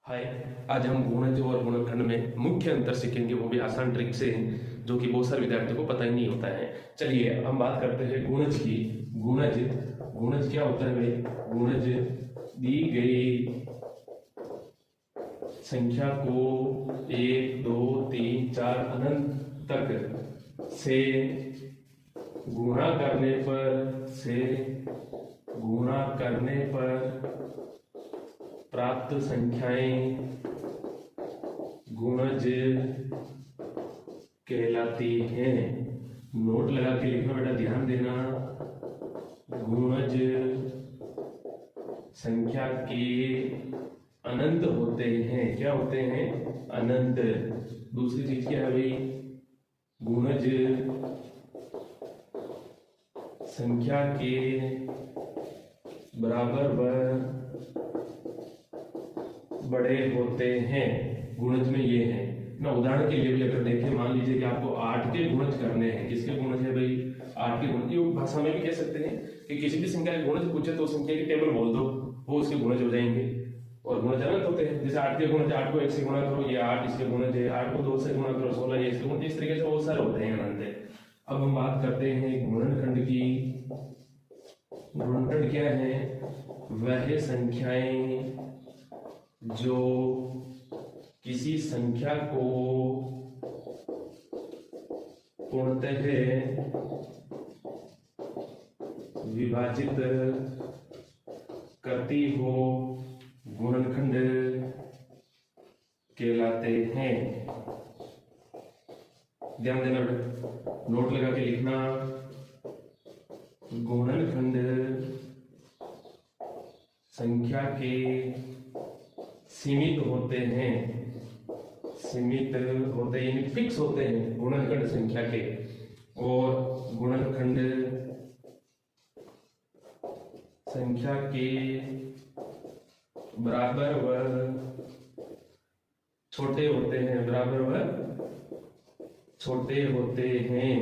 हाय। आज हम गुणज और गुणनखंड में मुख्य अंतर सीखेंगे, वो भी आसान ट्रिक से, जो कि बहुत सारे विद्यार्थियों को पता ही नहीं होता है। चलिए हम बात करते हैं गुणज की। गुणज गुणज क्या होता है भाई? गुणज दी गई संख्या को 1 2 3 4 अनंत तक से गुणा करने पर प्राप्त संख्याएं गुणज कहलाती हैं। नोट लगा के लिखना बेटा, ध्यान देना। गुणज संख्या के अनंत होते हैं। क्या होते हैं? अनंत। दूसरी चीज क्या है भाई? गुणज संख्या के बराबर व बड़े होते हैं। गुणज में ये है ना। उदाहरण के लिए भी अगर देखें, मान लीजिए कि आपको 8 के गुणज करने हैं। किसके गुणज है भाई? 8 के गुणज। ये भाषा में भी कह सकते हैं कि किसी भी संख्या के गुणज पूछे तो संख्या की टेबल बोल दो, वो उसके गुणज हो जाएंगे। और गुणज अनंत होते हैं। जैसे 8 के गुणज, 8 को 1 से गुणा करो, ये 8 इसके गुणज है। 8 को 2 से गुणा करो, 16 ये इसके गुणज। इस तरीके से बहुत सारे होते हैं, अनंत है। अब हम बात करते हैं गुणनखंड की। गुणनखंड क्या है? वह संख्याएं जो किसी संख्या को पूर्णतः विभाजित करती हो, गुणनखंड कहलाते हैं। ध्यान देना बेटा, नोट लगा के लिखना। गुणनखंड संख्या के सीमित होते हैं। सीमित होते यानी फिक्स होते हैं गुणनखंड संख्या के। और गुणनखंड संख्या के बराबर व छोटे होते हैं। बराबर व छोटे होते हैं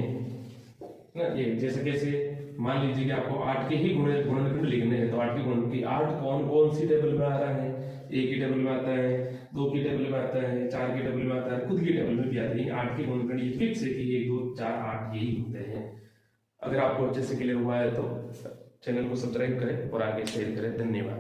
ना। ये जैसे कैसे? मान लीजिए कि आपको 8 के ही गुणनखंड लिखने हैं, तो 8 के गुणनखंड की 8 कौन सी टेबल में आ रहा है? 1 की टेबल में आता है, 2 की टेबल में आता है, 4 की टेबल में आता है, खुद की टेबल में भी आते हैं। 8 के गुणनखंड ये फिक्स है कि 1 2 4 8 यही होते हैं। अगर आपको अच्छे से क्लियर हुआ है तो चैनल को सब्सक्राइब करें और आगे शेयर करें। धन्यवाद।